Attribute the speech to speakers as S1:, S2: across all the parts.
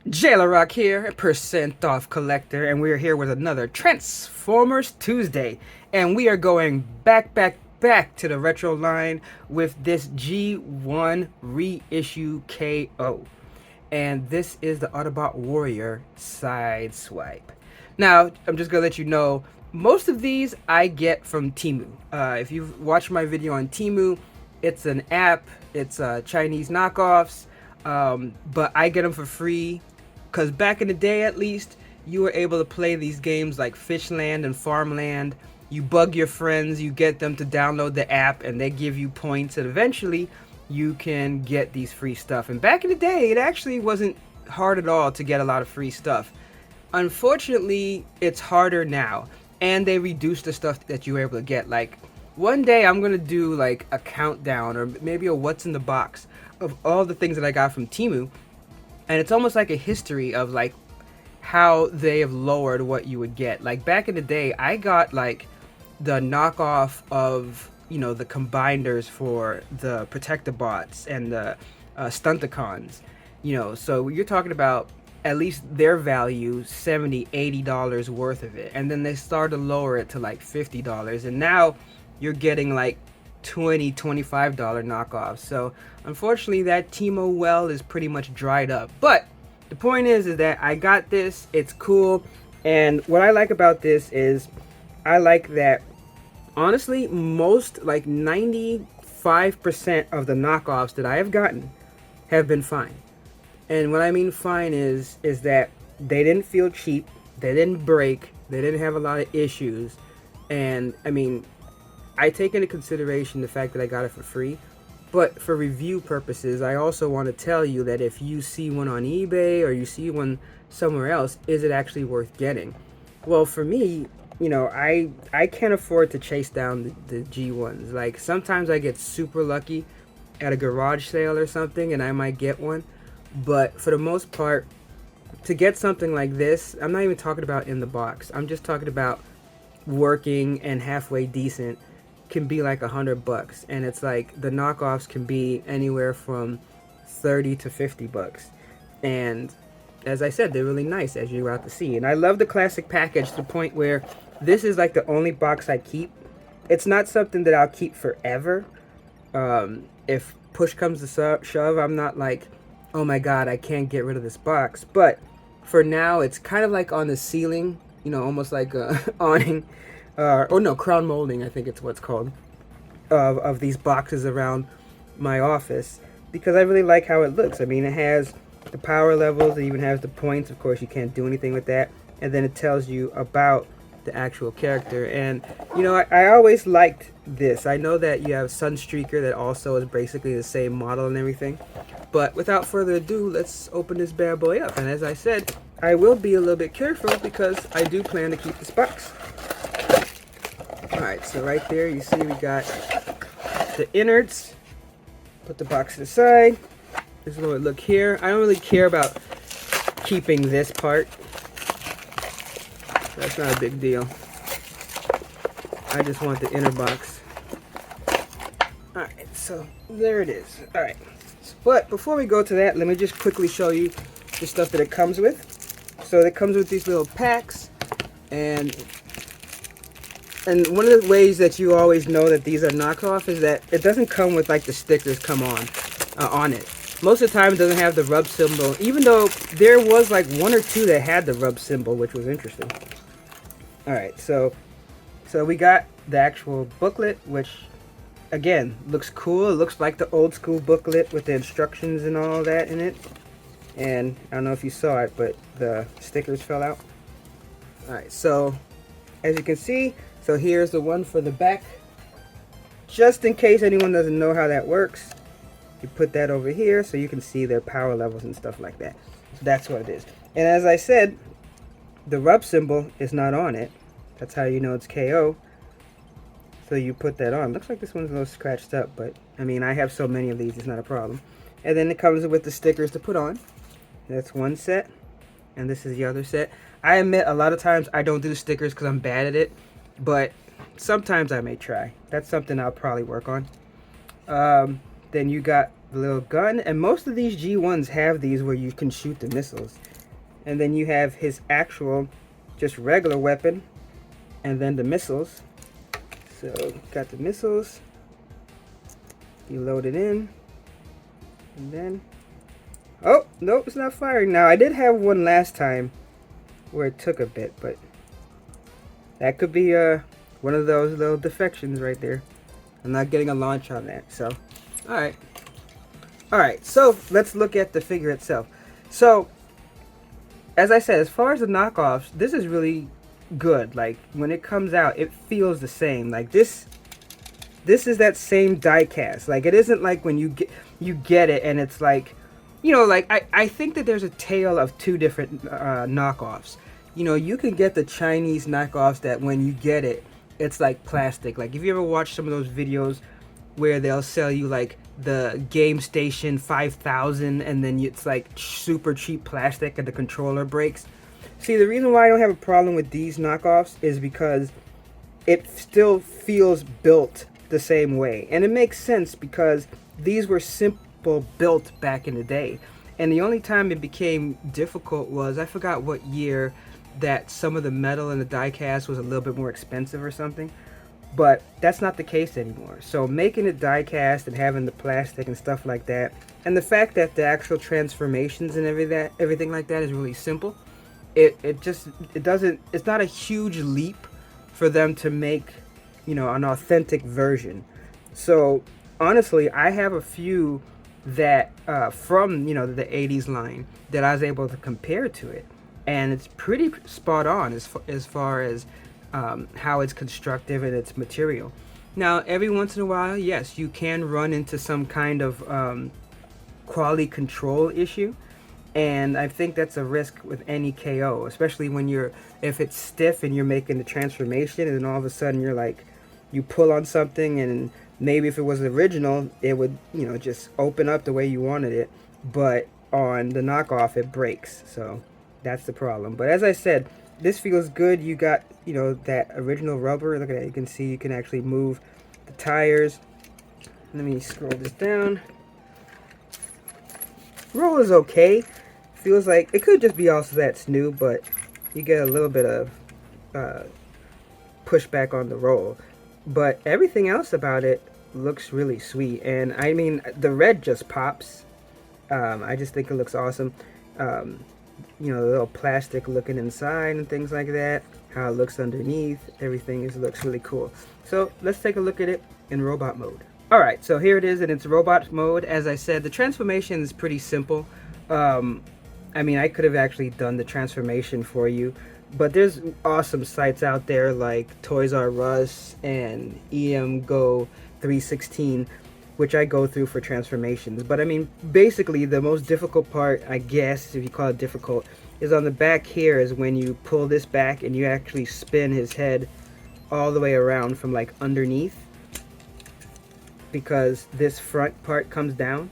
S1: Jailer Rock here, a percent off collector, and we're here with another Transformers Tuesday. And we are going back to the retro line with this G1 reissue KO. And this is the Autobot Warrior Sideswipe. Now, I'm just gonna let you know, most of these I get from Temu. If you've watched my video on Temu, it's an app, it's Chinese knockoffs, but I get them for free. Because back in the day, at least, you were able to play these games like Fishland and Farmland. You bug your friends, you get them to download the app, and they give you points, and eventually you can get these free stuff. And back in the day, it actually wasn't hard at all to get a lot of free stuff. Unfortunately, it's harder now, and they reduced the stuff that you were able to get. Like, one day I'm going to do like a countdown, or maybe a what's in the box, of all the things that I got from Temu. And it's almost like a history of like how they have lowered what you would get. Like back in the day, I got like the knockoff of, you know, the combiners for the Protectobots and the Stunticons. You know, so you're talking about at least their value, $70-$80 worth of it. And then they started to lower it to like $50. And now you're getting like $20-$25 knockoffs. So unfortunately that Temu well is pretty much dried up. But the point is that I got this, it's cool, and what I like about this is I like that honestly most, like 95% of the knockoffs that I have gotten have been fine. And what I mean fine is that they didn't feel cheap, they didn't break, they didn't have a lot of issues. And I mean, I take into consideration the fact that I got it for free, but for review purposes, I also want to tell you that if you see one on eBay or you see one somewhere else, is it actually worth getting? Well, for me, you know, I can't afford to chase down the G1s. Like, sometimes I get super lucky at a garage sale or something, and I might get one. But for the most part, to get something like this, I'm not even talking about in the box. I'm just talking about working and halfway decent, can be like $100, and it's like the knockoffs can be anywhere from 30 to 50 bucks. And as I said, they're really nice, as you're about to see. And I love the classic package to the point where this is like the only box I keep. It's not something that I'll keep forever. If push comes to shove, I'm not like, oh my god, I can't get rid of this box. But for now, it's kind of like on the ceiling, you know, almost like a awning. Or no, crown molding, I think it's what's called, of these boxes around my office, because I really like how it looks. I mean, it has the power levels, it even has the points. Of course, you can't do anything with that. And then it tells you about the actual character. And, you know, I always liked this. I know that you have Sunstreaker that also is basically the same model and everything. But without further ado, let's open this bad boy up. And as I said, I will be a little bit careful because I do plan to keep this box. Alright, so right there you see we got the innards. Put the box to the side. This is what it look here. I don't really care about keeping this part. That's not a big deal. I just want the inner box. Alright, so there it is. Alright, but before we go to that, let me just quickly show you the stuff that it comes with. So it comes with these little packs, and one of the ways that you always know that these are knockoff is that it doesn't come with like the stickers come on it. Most of the time it doesn't have the rub symbol, even though there was like one or two that had the rub symbol, which was interesting. Alright, so we got the actual booklet, which again looks cool. It looks like the old school booklet with the instructions and all that in it. And I don't know if you saw it, but the stickers fell out. Alright, so as you can see, so here's the one for the back. Just in case anyone doesn't know how that works, you put that over here so you can see their power levels and stuff like that. So that's what it is. And as I said, the rub symbol is not on it. That's how you know it's KO. So you put that on. Looks like this one's a little scratched up, but I mean, I have so many of these, it's not a problem. And then it comes with the stickers to put on. That's one set, and this is the other set. I admit a lot of times I don't do stickers because I'm bad at it, but sometimes I may try. That's something I'll probably work on. Then you got the little gun, and most of these G1s have these where you can shoot the missiles. and then you have his actual just regular weapon, and then the missiles. So got the missiles, you load it in, and then, oh nope, it's not firing. Now I did have one last time where it took a bit, but that could be one of those little defections right there. I'm not getting a launch on that. So alright, so let's look at the figure itself. So as I said, as far as the knockoffs, this is really good. Like when it comes out, it feels the same. Like this is that same die cast. Like it isn't like when you get it and it's like, you know, like I think that there's a tale of two different knockoffs. You know, you can get the Chinese knockoffs that when you get it, it's like plastic. Like if you ever watch some of those videos where they'll sell you like the Game Station 5000 and then it's like super cheap plastic and the controller breaks. See, the reason why I don't have a problem with these knockoffs is because it still feels built the same way. And it makes sense because these were simple built back in the day. And the only time it became difficult was, I forgot what year, that some of the metal in the die cast was a little bit more expensive or something. But that's not the case anymore. So making it die cast and having the plastic and stuff like that, and the fact that the actual transformations and everything like that is really simple, it's not a huge leap for them to make, you know, an authentic version. So honestly, I have a few that from, you know, the 80s line that I was able to compare to it, and it's pretty spot on as far as how it's constructive and its material. Now, every once in a while, yes, you can run into some kind of quality control issue, and I think that's a risk with any KO, especially when if it's stiff and you're making the transformation, and then all of a sudden you're like, you pull on something, and maybe if it was the original, it would, you know, just open up the way you wanted it, but on the knockoff, it breaks. So that's the problem. But as I said, this feels good. You got, you know, that original rubber. Look at that. You can see you can actually move the tires. Let me scroll this down. Roll is okay. Feels like it could just be also that's new, but you get a little bit of pushback on the roll. But everything else about it looks really sweet. And I mean, the red just pops. I just think it looks awesome. You know, the little plastic looking inside and things like that, how it looks underneath, everything looks really cool. So let's take a look at it in robot mode. Alright, so here it is in its robot mode. As I said, the transformation is pretty simple. I mean, I could have actually done the transformation for you, but there's awesome sites out there like Toys R Us and EM Go 316, which I go through for transformations. But I mean, basically the most difficult part, I guess, if you call it difficult, is on the back here, is when you pull this back and you actually spin his head all the way around from like underneath, because this front part comes down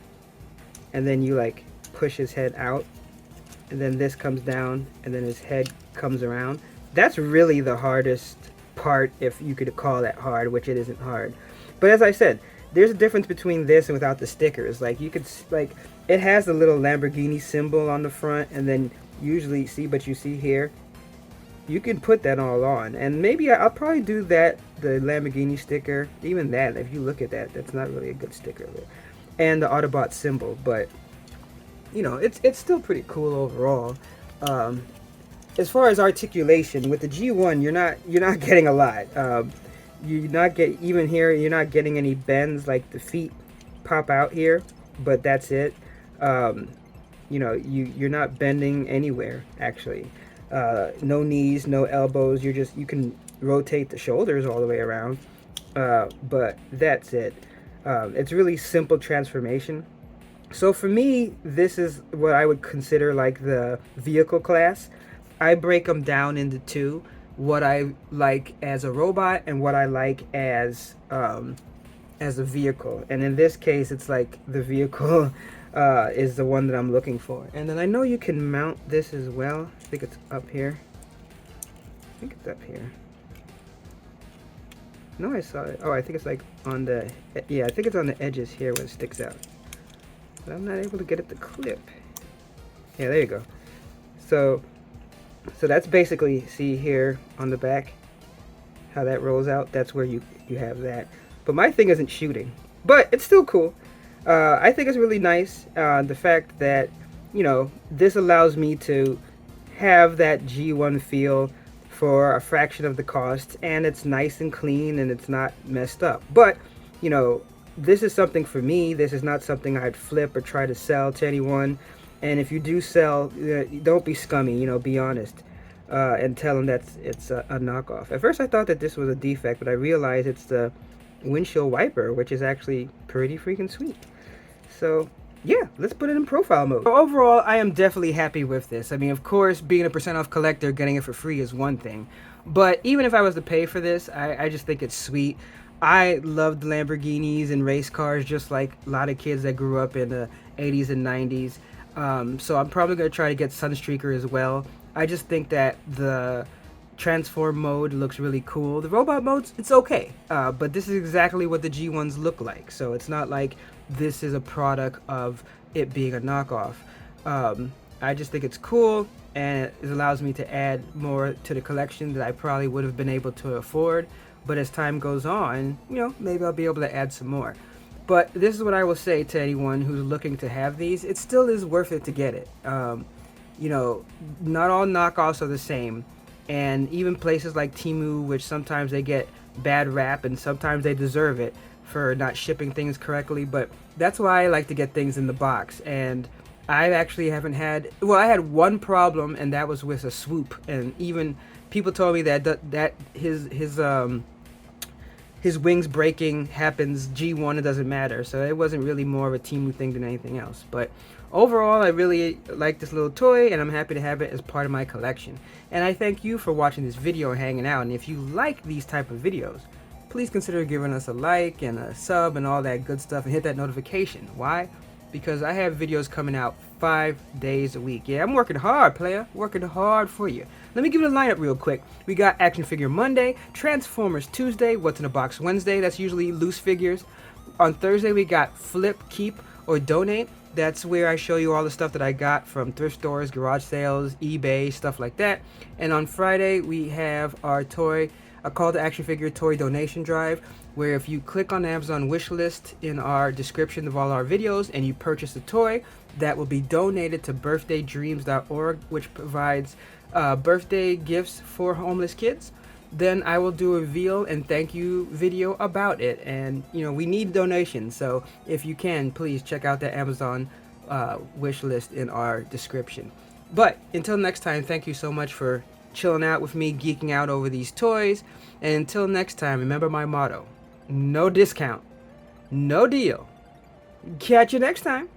S1: and then you like push his head out, and then this comes down and then his head comes around. That's really the hardest part, if you could call that hard, which it isn't hard. But as I said, there's a difference between this and without the stickers. Like you could, like, it has the little Lamborghini symbol on the front, and then usually you see here, you can put that all on. And maybe I'll probably do that, the Lamborghini sticker, even that, if you look at that, that's not really a good sticker. And the Autobot symbol, but you know, it's still pretty cool overall. As far as articulation, with the G1, you're not getting a lot. You're not getting any bends, like the feet pop out here, but that's it. You know, you're not bending anywhere actually. No knees, no elbows. You can rotate the shoulders all the way around, but that's it. It's really simple transformation. So for me, this is what I would consider like the vehicle class. I break them down into two: what I like as a robot and what I like as a vehicle. And in this case, it's like the vehicle is the one that I'm looking for. And then I know you can mount this as well. I think it's up here. I think it's up here. No, I saw it. Oh, I think it's like on the, yeah, I think it's on the edges here where it sticks out. But I'm not able to get it to clip. Yeah, there you go. So that's basically, see here on the back how that rolls out. That's where you have that. But my thing isn't shooting, but it's still cool. I think it's really nice, the fact that, you know, this allows me to have that G1 feel for a fraction of the cost, and it's nice and clean and it's not messed up. But, you know, this is something for me. This is not something I'd flip or try to sell to anyone. And if you do sell, don't be scummy, you know, be honest. And tell them that it's a knockoff. At first I thought that this was a defect, but I realized it's the windshield wiper, which is actually pretty freaking sweet. So yeah, let's put it in profile mode. So overall, I am definitely happy with this. I mean, of course, being a percent off collector, getting it for free is one thing. But even if I was to pay for this, I just think it's sweet. I loved Lamborghinis and race cars, just like a lot of kids that grew up in the 80s and 90s. So I'm probably going to try to get Sunstreaker as well. I just think that the transform mode looks really cool. The robot modes, it's okay. But this is exactly what the G1s look like. So it's not like this is a product of it being a knockoff. I just think it's cool, and it allows me to add more to the collection that I probably would have been able to afford. But as time goes on, you know, maybe I'll be able to add some more. But this is what I will say to anyone who's looking to have these. It still is worth it to get it. You know, not all knockoffs are the same. And even places like Temu, which sometimes they get bad rap and sometimes they deserve it for not shipping things correctly. But that's why I like to get things in the box. And I actually haven't had, well, I had one problem, and that was with a swoop. And even people told me that his wings breaking happens G1, it doesn't matter. So it wasn't really more of a Temu thing than anything else. But overall, I really like this little toy, and I'm happy to have it as part of my collection. And I thank you for watching this video and hanging out. And if you like these type of videos, please consider giving us a like and a sub and all that good stuff, and hit that notification. Why? Because I have videos coming out 5 days a week. Yeah, I'm working hard, player. Working hard for you. Let me give you the lineup real quick. We got Action Figure Monday, Transformers Tuesday, What's in a Box Wednesday. That's usually loose figures. On Thursday, we got Flip, Keep, or Donate. That's where I show you all the stuff that I got from thrift stores, garage sales, eBay, stuff like that. And on Friday, we have our a call to action figure toy donation drive, where if you click on the Amazon wish list in our description of all our videos and you purchase a toy, that will be donated to birthdaydreams.org, which provides birthday gifts for homeless kids. Then I will do a reveal and thank you video about it. And you know, we need donations, so if you can, please check out the Amazon wish list in our description. But until next time, thank you so much for chilling out with me, geeking out over these toys. And until next time, remember my motto: no discount, no deal. Catch you next time.